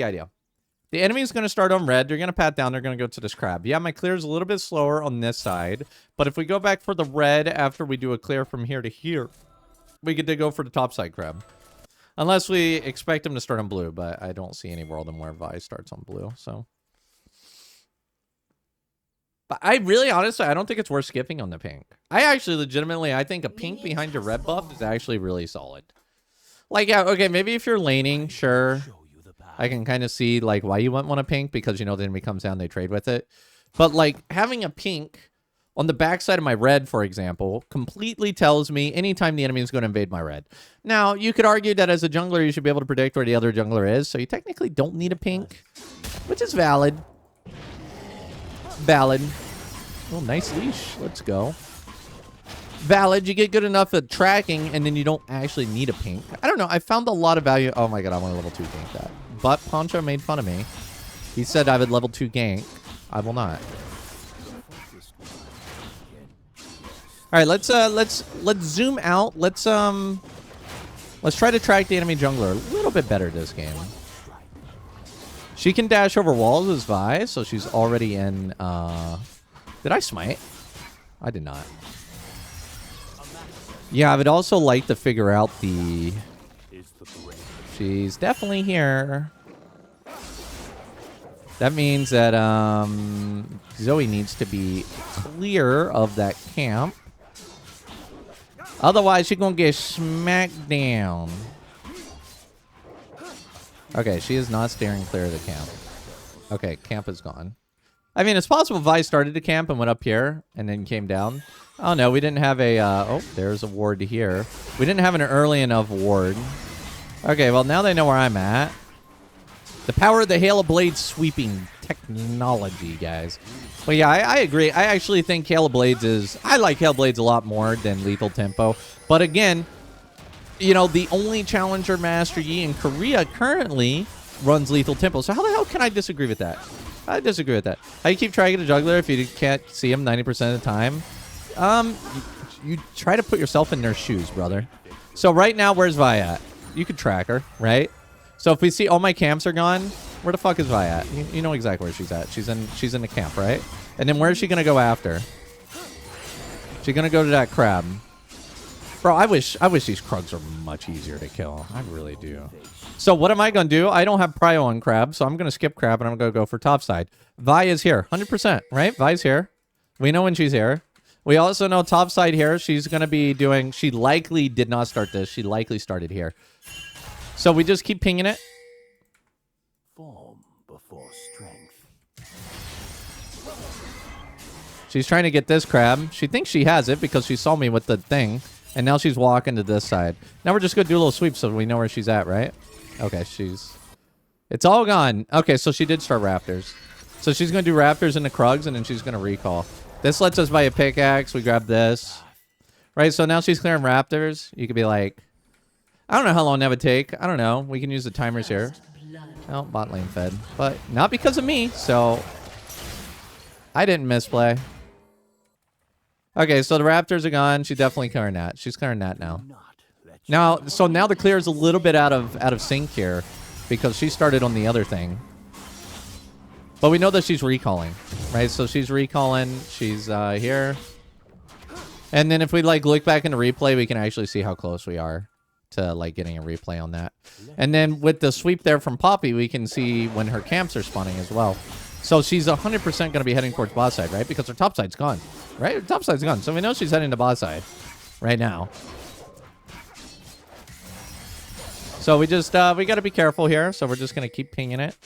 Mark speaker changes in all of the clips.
Speaker 1: the idea. The enemy's going to start on red. They're going to pat down. They're going to go to this crab. Yeah, my clear is a little bit slower on this side. But if we go back for the red after we do a clear from here to here, we get to go for the top side crab. Unless we expect him to start on blue. But I don't see any world in where Vi starts on blue. So, but I really, honestly, I don't think it's worth skipping on the pink. I actually legitimately, I think a pink behind your red buff is actually really solid. Like, yeah, okay, maybe if you're laning, sure. I can kind of see, like, why you wouldn't want a pink, because, you know, the enemy comes down, they trade with it. But, like, having a pink on the backside of my red, for example, completely tells me anytime the enemy is going to invade my red. Now, you could argue that as a jungler, you should be able to predict where the other jungler is, so you technically don't need a pink, which is valid. Valid. Oh, nice leash. Let's go. Valid. You get good enough at tracking, and then you don't actually need a pink. I don't know. I found a lot of value. Oh, my God. I want to level 2 gank that. But Poncho made fun of me. He said I would level 2 gank. I will not. All right, let's zoom out. Let's try to track the enemy jungler a little bit better this game. She can dash over walls as Vi, so she's already in. Did I smite? I did not. Yeah, I would also like to figure out the. She's definitely here. That means that Zoe needs to be clear of that camp. Otherwise, she's going to get smacked down. Okay, she is not steering clear of the camp. Okay, camp is gone. I mean, it's possible Vi started the camp and went up here and then came down. Oh, no, we didn't have a... oh, there's a ward here. We didn't have an early enough ward. Okay, well, now they know where I'm at. The power of the Halo Blade sweeping technology, guys. Well, yeah, I agree. I actually think Halo Blades is... I like Halo Blades a lot more than Lethal Tempo. But again, you know, the only Challenger Master Yi in Korea currently runs Lethal Tempo. So how the hell can I disagree with that? I disagree with that. How you keep tracking a juggler if you can't see him 90% of the time? You try to put yourself in their shoes, brother. So right now, where's Vi at? You could track her, right? So if we see all my camps are gone, where the fuck is Vi at? You know exactly where she's at. She's in the camp, right? And then where is she gonna go after? She's gonna go to that crab. Bro, I wish these Krugs are much easier to kill. I really do. So what am I gonna do? I don't have prio on crab, so I'm gonna skip crab and I'm gonna go for topside. Vi is here, 100%, right? Vi's here. We know when she's here. We also know topside here. She's gonna be doing. She likely did not start this. She likely started here. So we just keep pinging it.
Speaker 2: Form before strength.
Speaker 1: She's trying to get this crab. She thinks she has it because she saw me with the thing. And now she's walking to this side. Now we're just going to do a little sweep so we know where she's at, right? Okay, she's... It's all gone. Okay, so she did start Raptors. So she's going to do Raptors into Krugs, and then she's going to recall. This lets us buy a pickaxe. We grab this. Right, so now she's clearing Raptors. You could be like... I don't know how long that would take. I don't know. We can use the timers here. Oh, bot lane fed. But not because of me, so... I didn't misplay. Okay, so the Raptors are gone. She's definitely clearing that. She's clearing that now. Now the clear is a little bit out of sync here because she started on the other thing. But we know that she's recalling, right? So she's recalling. She's here. And then if we like look back in the replay, we can actually see how close we are to like getting a replay on that. And then with the sweep there from Poppy, we can see when her camps are spawning as well. So she's 100% going to be heading towards bot side, right? Because her top side's gone, right? Her top side's gone. So we know she's heading to bot side right now. So we just, we got to be careful here. So we're just going to keep pinging it.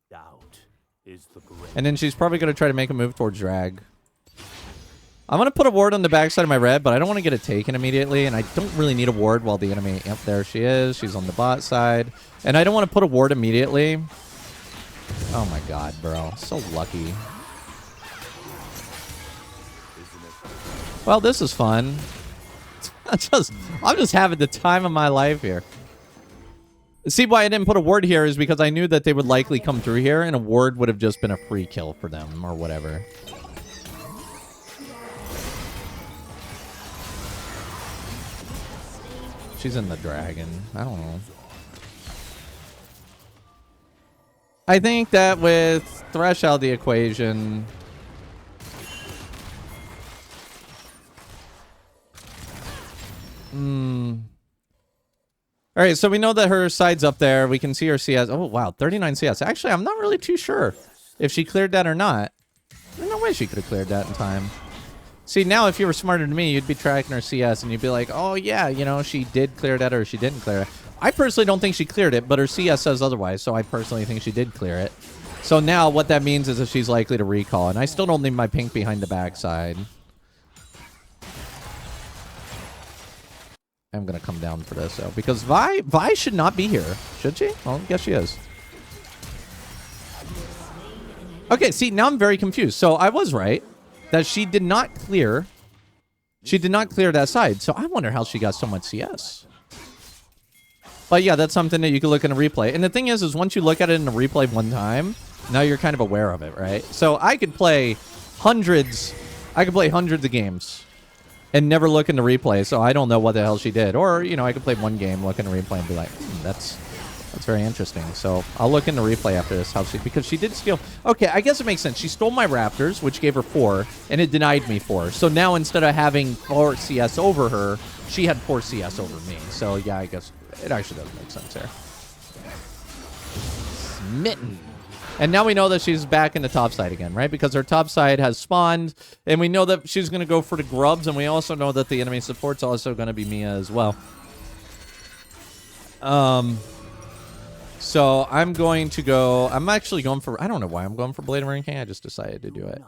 Speaker 2: Doubt is the
Speaker 1: and then she's probably going to try to make a move towards drag. I'm going to put a ward on the backside of my red, but I don't want to get it taken immediately. And I don't really need a ward while the enemy... Yep, there she is. She's on the bot side. And I don't want to put a ward immediately. Oh my god, bro. So lucky. Well, this is fun. I'm just having the time of my life here. See why I didn't put a ward here is because I knew that they would likely come through here and a ward would have just been a free kill for them or whatever. She's in the dragon. I don't know. I think that with Thresh out of the equation... All right, so we know that her side's up there. We can see her CS. Oh, wow, 39 CS. Actually, I'm not really too sure if she cleared that or not. There's no way she could have cleared that in time. See, now if you were smarter than me, you'd be tracking her CS, and you'd be like, oh, yeah, you know, she did clear that or she didn't clear it. I personally don't think she cleared it, but her CS says otherwise, so I personally think she did clear it. So now what that means is that she's likely to recall, and I still don't need my pink behind the backside. I'm going to come down for this, though, because Vi should not be here. Should she? Well, I guess she is. Okay, see, now I'm very confused. So I was right that she did not clear. She did not clear that side. So I wonder how she got so much CS. But yeah, that's something that you can look in a replay. And the thing is once you look at it in a replay one time, now you're kind of aware of it, right? So I could play hundreds of games and never look in the replay, so I don't know what the hell she did. Or, you know, I could play one game, look in the replay, and be like, that's very interesting. So I'll look in the replay after this, because she did steal. Okay, I guess it makes sense. She stole my Raptors, which gave her 4, and it denied me 4. So now instead of having 4 CS over her, she had 4 CS over me. So yeah, I guess it actually does make sense there. Smitten. And now we know that she's back in the top side again, right? Because her top side has spawned, and we know that she's going to go for the grubs, and we also know that the enemy support's also going to be Mia as well. So I'm going to go... I'm actually going for... I don't know why I'm going for Blade of King. I just decided to do it.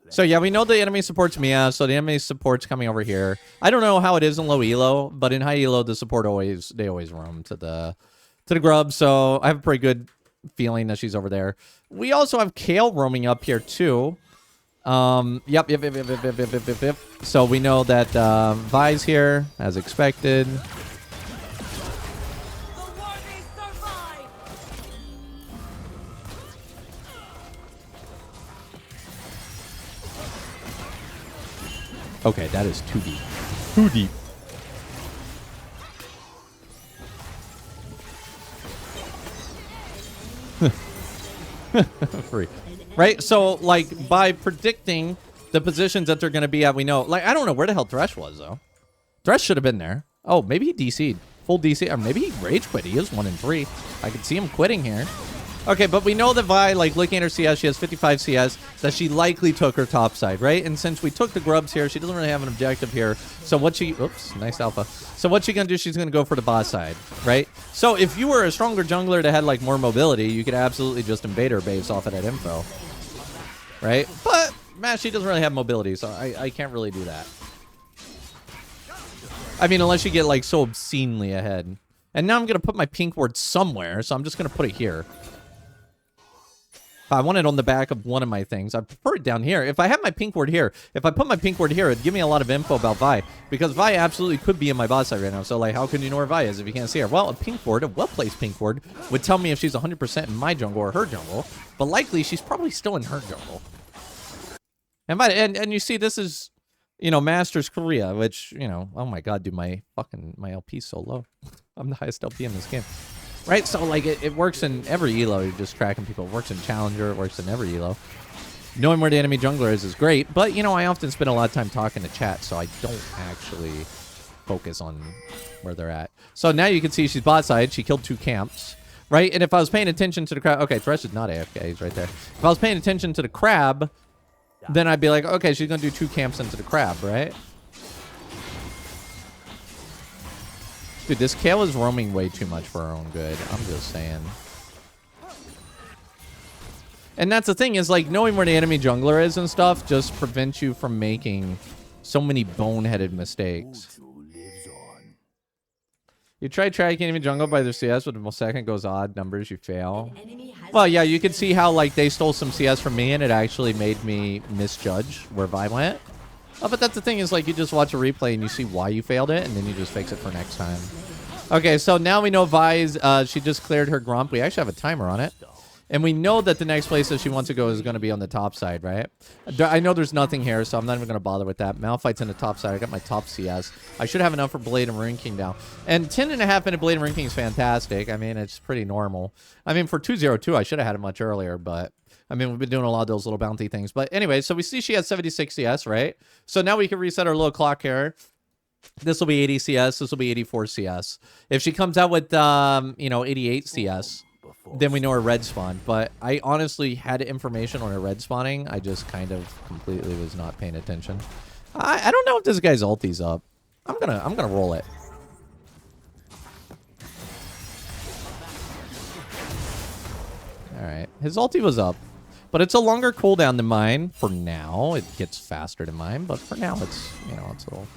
Speaker 1: So yeah, we know the enemy support's Mia, so the enemy support's coming over here. I don't know how it is in low elo, but in high elo, the support always roam to the grub, so I have a pretty good feeling that she's over there. We also have Kale roaming up here too. Yep. So we know that Vi's here as expected. Okay, that is too deep. Too deep. Free. Right? So, like, by predicting the positions that they're going to be at, we know. Like, I don't know where the hell Thresh was, though. Thresh should have been there. Oh, maybe he DC'd. Full DC. Or maybe he rage quit. He is 1 in 3. I can see him quitting here. Okay, but we know that Vi, like, looking at her CS, she has 55 CS, that she likely took her top side, right? And since we took the grubs here, she doesn't really have an objective here. So what she... Oops, nice alpha. So what she's going to do, she's going to go for the boss side, right? So if you were a stronger jungler that had, like, more mobility, you could absolutely just invade her based off of that info, right? But, man, she doesn't really have mobility, so I can't really do that. I mean, unless you get, like, so obscenely ahead. And now I'm going to put my pink ward somewhere, so I'm just going to put it here. I want it on the back of one of my things. I prefer it down here. If I have my pink ward here, if I put my pink ward here, it'd give me a lot of info about Vi. Because Vi absolutely could be in my boss side right now. So, like, how can you know where Vi is if you can't see her? Well, a pink ward, a well-placed pink ward, would tell me if she's 100% in my jungle or her jungle. But likely, she's probably still in her jungle. And you see, this is, you know, Masters Korea, which, you know, oh my god, dude, my LP's so low. I'm the highest LP in this game. Right, so like it works in every elo. You're just tracking people. It works in Challenger. It works in every elo. Knowing where the enemy jungler is great, but you know I often spend a lot of time talking to chat, so I don't actually focus on where they're at. So now you can see she's bot side. She killed 2 camps, right? And if I was paying attention to the crab, okay, Thresh is not AFK. He's right there. If I was paying attention to the crab, then I'd be like, okay, she's gonna do 2 camps into the crab, right? Dude, this Kale is roaming way too much for her own good. I'm just saying. And that's the thing is, like, knowing where the enemy jungler is and stuff just prevents you from making so many boneheaded mistakes. You try tracking enemy jungle by their CS, but the second goes odd numbers, you fail. Well, yeah, you can see how, like, they stole some CS from me, and it actually made me misjudge where Vi went. Oh, but that's the thing is, like, you just watch a replay and you see why you failed it, and then you just fix it for next time. Okay, so now we know Vi's, she just cleared her Grump. We actually have a timer on it. And we know that the next place that she wants to go is going to be on the top side, right? I know there's nothing here, so I'm not even going to bother with that. Malphite's in the top side. I got my top CS. I should have enough for Blade and Rune King down. And 10.5-minute Blade and Rune King is fantastic. I mean, it's pretty normal. I mean, for 202, I should have had it much earlier, but... I mean, we've been doing a lot of those little bounty things. But anyway, so we see she has 76 CS, right? So now we can reset our little clock here. This will be 80 CS. This will be 84 CS. If she comes out with, 88 CS... then we know her red spawn. But I honestly had information on her red spawning. I just kind of completely was not paying attention. I don't know if this guy's ulti's up. I'm gonna roll it. Alright. His ulti was up. But it's a longer cooldown than mine for now. It gets faster than mine, but for now it's it's a little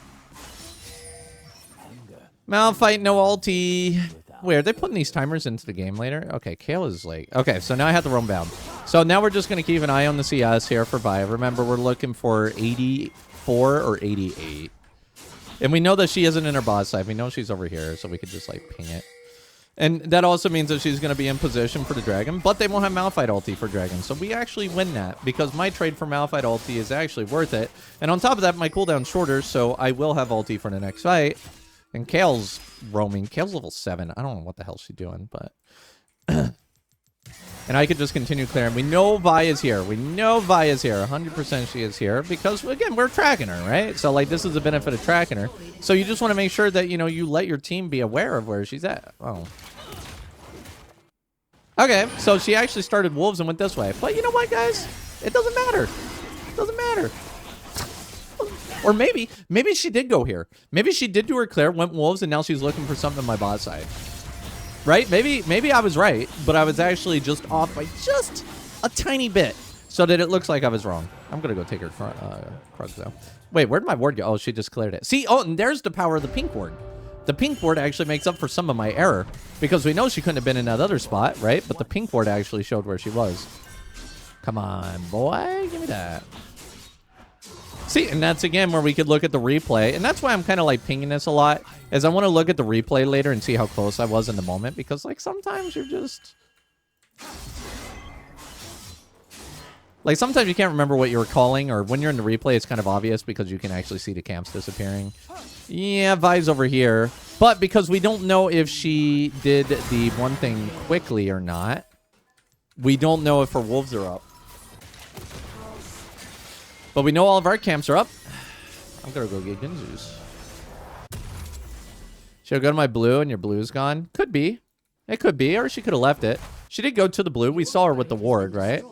Speaker 1: Malphite, no ulti. Wait, are they putting these timers into the game later? Okay, Kale is like... Okay, so now I have to roam bound. So now we're just going to keep an eye on the CS here for Vi. Remember, we're looking for 84 or 88. And we know that she isn't in her boss side. We know she's over here, so we could just, like, ping it. And that also means that she's going to be in position for the dragon, but they won't have Malphite ulti for dragon. So we actually win that, because my trade for Malphite ulti is actually worth it. And on top of that, my cooldown's shorter, so I will have ulti for the next fight. And Kale's roaming. Kale's level 7. I don't know what the hell she's doing, but... and I could just continue clearing. We know Vi is here. We know Vi is here. 100% she is here. Because, again, we're tracking her, right? So, like, this is the benefit of tracking her. So you just want to make sure that, you let your team be aware of where she's at. Oh. Okay, so she actually started wolves and went this way. But you know what, guys? It doesn't matter. It doesn't matter. Or maybe she did go here. Maybe she did do her clear, went wolves, and now she's looking for something on my bot side. Right? Maybe I was right, but I was actually just off by just a tiny bit, so that it looks like I was wrong. I'm gonna go take her Krugs though. Wait, where'd my ward go? Oh, she just cleared it. See, oh, and there's the power of the pink ward. The pink ward actually makes up for some of my error, because we know she couldn't have been in that other spot, right? But the pink ward actually showed where she was. Come on, boy, give me that. See, and that's, again, where we could look at the replay. And that's why I'm kind of, like, pinging this a lot, is I want to look at the replay later and see how close I was in the moment. Because, like, sometimes you're just... Like, sometimes you can't remember what you were calling. Or when you're in the replay, it's kind of obvious because you can actually see the camps disappearing. Yeah, Vi's over here. But because we don't know if she did the one thing quickly or not, we don't know if her wolves are up. But we know all of our camps are up. I'm gonna go get Ginzus. Should I go to my blue and your blue's gone? Could be. It could be, or she could have left it. She did go to the blue. We saw her with the ward, right?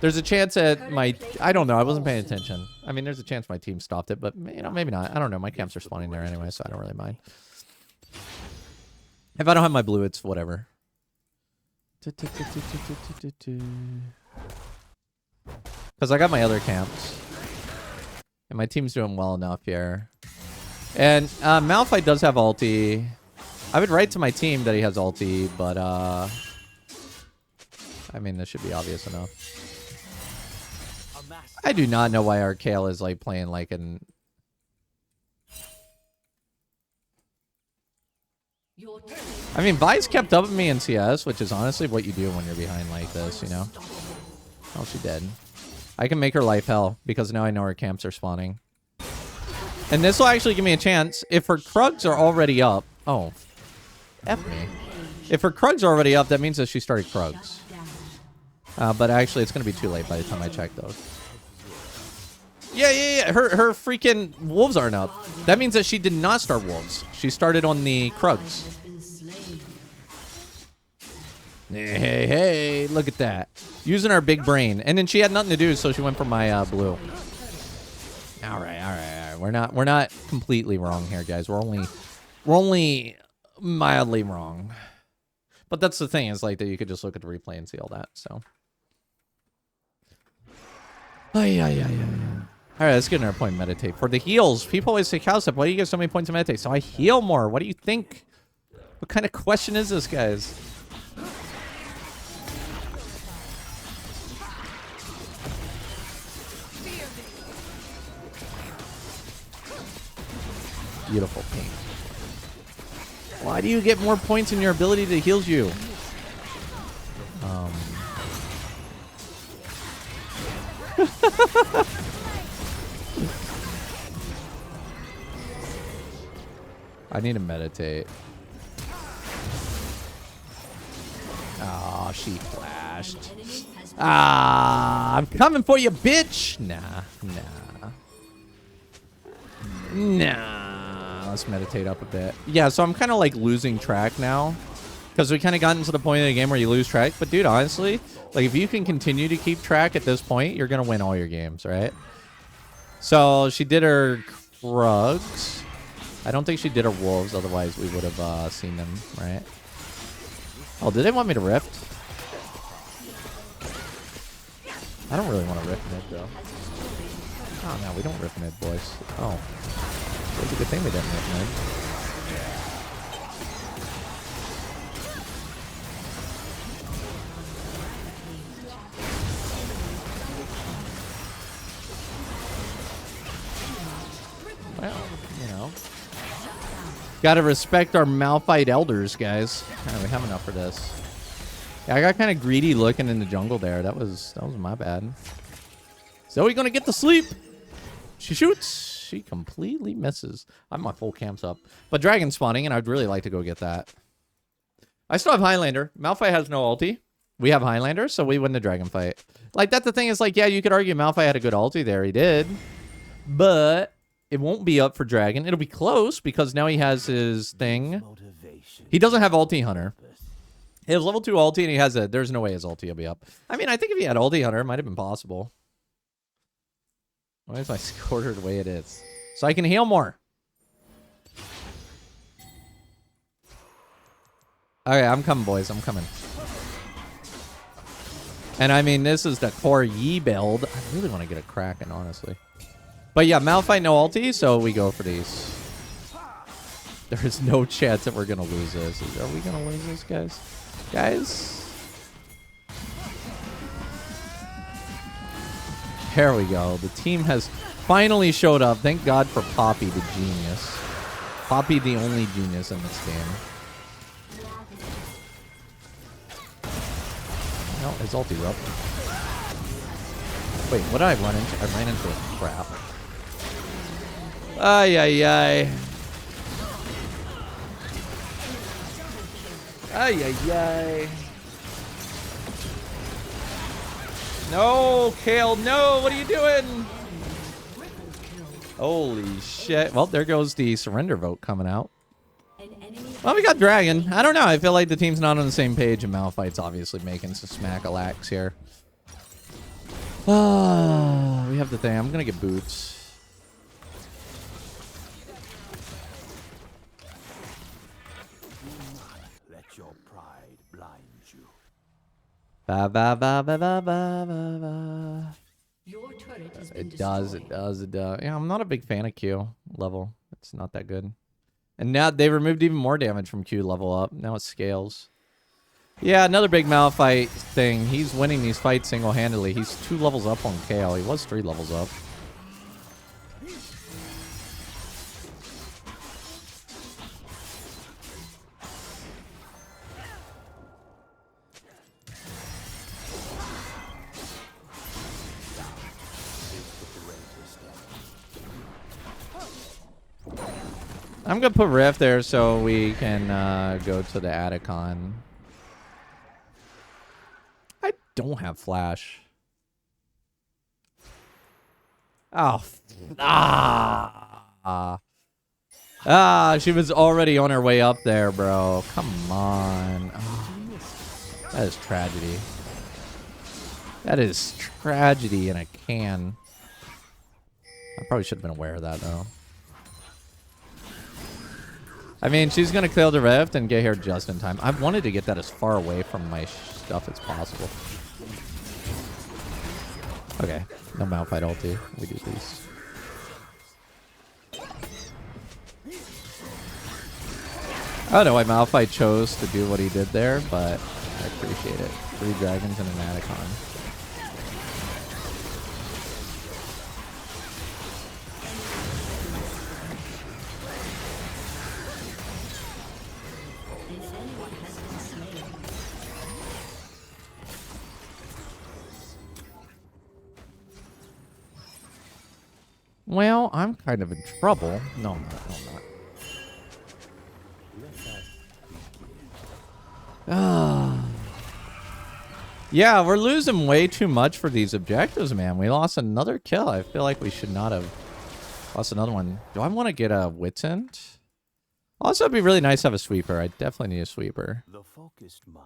Speaker 1: There's a chance that my... I don't know. I wasn't paying attention. I mean, there's a chance my team stopped it, but, maybe not. I don't know. My camps are spawning there anyway, so I don't really mind. If I don't have my blue, it's whatever. Because I got my other camps. And my team's doing well enough here. And Malphite does have ulti. I would write to my team that he has ulti, but I mean, this should be obvious enough. I do not know why our Kale is like playing like an... I mean, Vi's kept up with me in CS, which is honestly what you do when you're behind like this, you know? Oh, she dead. I can make her life hell, because now I know her camps are spawning. And this will actually give me a chance. If her Krugs are already up... Oh. F me. If her Krugs are already up, that means that she started Krugs. But actually, it's going to be too late by the time I check those. Yeah. Her freaking wolves aren't up. That means that she did not start wolves. She started on the Krugs. Hey, look at that. Using our big brain. And then she had nothing to do, so she went for my blue. All right. We're not completely wrong here, guys. We're only mildly wrong. But that's the thing, is like that you could just look at the replay and see all that, so. All right, let's get another point meditate. For the heals, people always say, Cowsep, why do you get so many points to meditate? So I heal more. What do you think? What kind of question is this, guys? Beautiful paint. Why do you get more points in your ability that heals you? I need to meditate. Oh, she flashed. Ah, I'm coming for you, bitch. Nah. Let's meditate up a bit. Yeah, so I'm kind of like losing track now. Because we kind of gotten to the point of the game where you lose track. But dude, honestly, like if you can continue to keep track at this point, you're going to win all your games, right? So she did her Krugs. I don't think she did her Wolves. Otherwise, we would have seen them, right? Oh, did they want me to Rift? I don't really want to Rift mid, though. Oh, no, we don't Rift mid, boys. Oh. It's a good thing we didn't Rift mid. Well, you know. Gotta respect our Malphite elders, guys. Alright, we have enough for this. Yeah, I got kind of greedy looking in the jungle there. That was my bad. Zoe gonna get to sleep. She shoots. She completely misses. I have my full camps up. But dragon spawning, and I'd really like to go get that. I still have Highlander. Malphite has no ulti. We have Highlander, so we win the dragon fight. Like, that's the thing is, like, yeah, you could argue Malphite had a good ulti there. He did. But it won't be up for dragon. It'll be close because now he has his thing. He doesn't have ulti hunter. He has level 2 ulti, and he has a... There's no way his ulti will be up. I mean, I think if he had ulti hunter, it might have been possible. Why is my score the way it is? So I can heal more. Okay, I'm coming, boys. I'm coming. And I mean, this is the core Yi build. I really want to get a Kraken, honestly. But yeah, Malphite no ulti, so we go for these. There is no chance that we're going to lose this. Are we going to lose this, guys? Guys? There we go. The team has finally showed up. Thank God for Poppy, the genius. Poppy, the only genius in this game. No, his ulti up. Wait, what did I run into? I ran into a crap. Ay, ay, ay. Ay, ay, ay. No, Kale, no! What are you doing? Holy shit. Well, there goes the surrender vote coming out. Well, we got Dragon. I don't know. I feel like the team's not on the same page, and Malphite's obviously making some smack-a-lax here. We have the thing. I'm going to get boots.
Speaker 2: Let your pride blind you.
Speaker 1: Ba ba ba ba ba ba ba ba.
Speaker 3: Your turret has been
Speaker 1: It does. Yeah, I'm not a big fan of Q level. It's not that good. And now they removed even more damage from Q level up. Now it scales. Yeah, another big Malphite thing. He's winning these fights single-handedly. He's 2 levels up on Kale. He was 3 levels up. I'm going to put Rift there so we can go to the Atacon. I don't have Flash. Oh. She was already on her way up there, bro. Come on. Oh, that is tragedy. That is tragedy in a can. I probably should have been aware of that, though. I mean, she's going to clear the Rift and get here just in time. I wanted to get that as far away from my stuff as possible. Okay. No Malphite ulti. We do these. I don't know why Malphite chose to do what he did there, but I appreciate it. 3 dragons and an Atacon. Well, I'm kind of in trouble. No, I'm not. No, I'm not. Ah. Yeah, we're losing way too much for these objectives, man. We lost another kill. I feel like we should not have lost another one. Do I want to get a wits end? Also, it'd be really nice to have a sweeper. I definitely need a sweeper.
Speaker 2: The focused mind.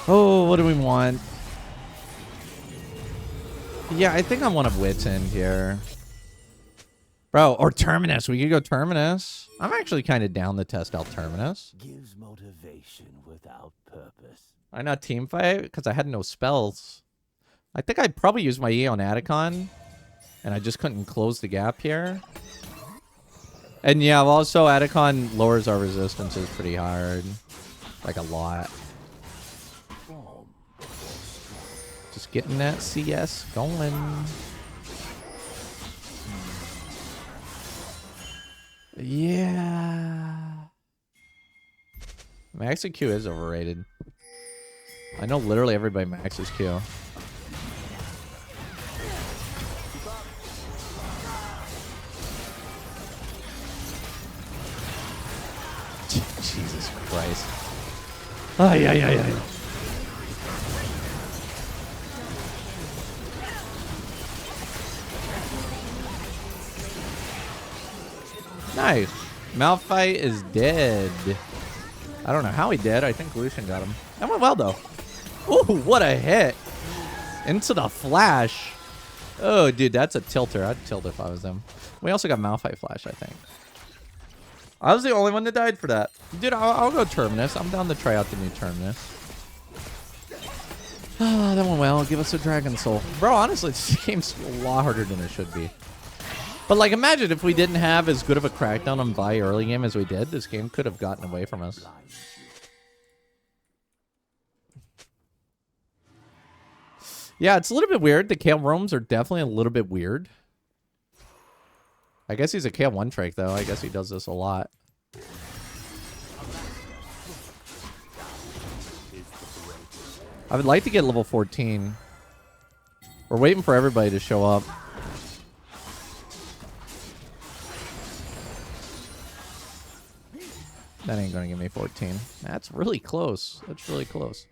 Speaker 1: Oh, what do we want? Yeah, I think I want a wits end here. Bro, or Terminus. We could go Terminus. I'm actually kind of down to test out Terminus.
Speaker 2: Gives motivation without purpose.
Speaker 1: Why not team fight? Because I had no spells. I think I probably used my E on Atacon. And I just couldn't close the gap here. And yeah, also Atacon lowers our resistances pretty hard. Like a lot. Just getting that CS going. Yeah. Maxing Q is overrated. I know literally everybody maxes Q. Jesus Christ. Ay, ay, ay, ay. Nice. Malphite is dead. I don't know how he did. I think Lucian got him. That went well, though. Ooh, what a hit. Into the flash. Oh, dude, that's a tilter. I'd tilt if I was them. We also got Malphite flash, I think. I was the only one that died for that. Dude, I'll go Terminus. I'm down to try out the new Terminus. Ah, that went well. Give us a Dragon Soul. Bro, honestly, this game's a lot harder than it should be. But, like, imagine if we didn't have as good of a crackdown on Vi early game as we did. This game could have gotten away from us. Yeah, it's a little bit weird. The Kale roams are definitely a little bit weird. I guess he's a Kale 1-trick, though. I guess he does this a lot. I would like to get level 14. We're waiting for everybody to show up. That ain't gonna give me 14. That's really close. That's really close.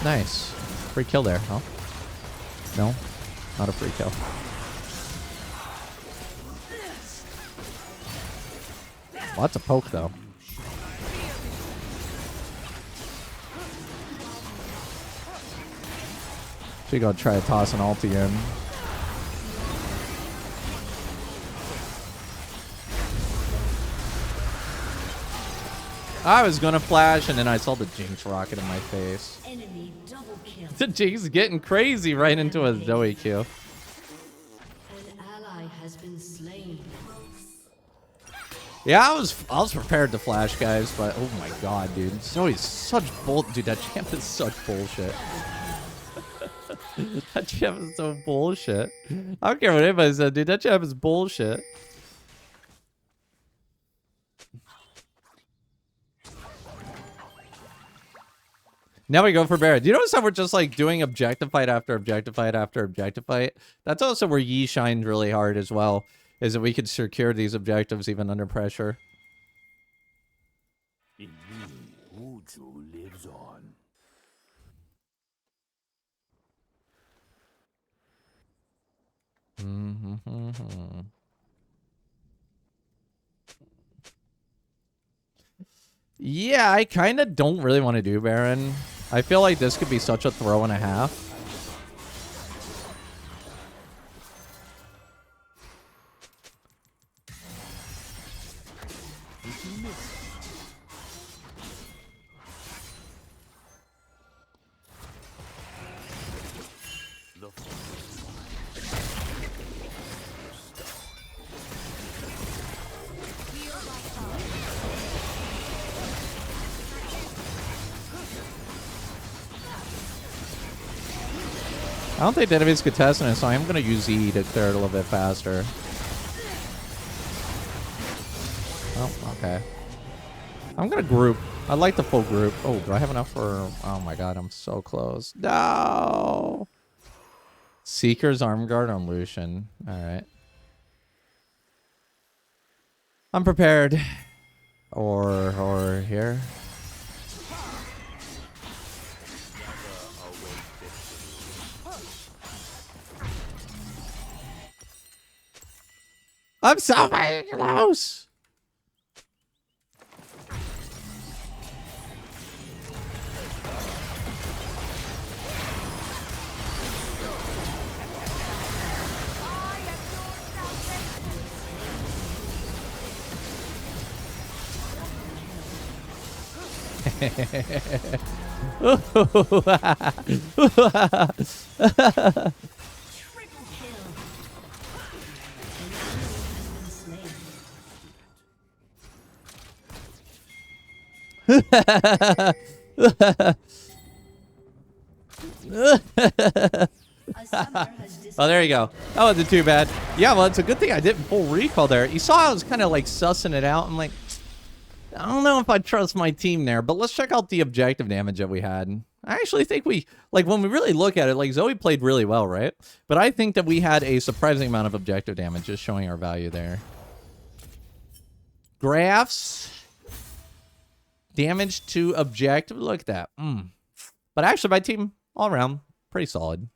Speaker 1: Nice. Free kill there, huh? No? Not a free kill. Lots of poke, though. Should go try to toss an ult again. I was gonna flash, and then I saw the Jinx rocket in my face.
Speaker 3: Enemy double kill.
Speaker 1: The Jinx is getting crazy right into a Zoe Q.
Speaker 3: An ally has been slain.
Speaker 1: Yeah, I was prepared to flash, guys, but oh my god, dude, Zoe's such bull. Dude, that champ is such bullshit. That champ is so bullshit. I don't care what anybody said, dude. That champ is bullshit. Now we go for Baron. Do you notice how we're just like doing objective fight after objective fight after objective fight? That's also where Yi shined really hard as well, is that we could secure these objectives even under pressure.
Speaker 2: In me, Wuju lives on.
Speaker 1: Yeah, I kind of don't really want to do Baron. I feel like this could be such a throw and a half. I don't think anybody's contesting it, so I'm going to use E to clear it a little bit faster. Oh, okay. I'm going to group. I like the full group. Oh, do I have enough for... Oh my god, I'm so close. No! Seeker's Arm Guard on Lucian. Alright. I'm prepared. Or here. I'm so very close!
Speaker 3: Triple kill. An enemy has been slain. A summoner has
Speaker 1: Oh, there you go. That wasn't too bad. Yeah, well, it's a good thing I didn't pull recall there. You saw I was kind of like sussing it out. I'm like, I don't know if I trust my team there, but let's check out the objective damage that we had. I actually think we, like, when we really look at it, like, Zoe played really well, right? But I think that we had a surprising amount of objective damage, just showing our value there. Graphs. Damage to objective. Look at that. But actually, my team, all around, pretty solid.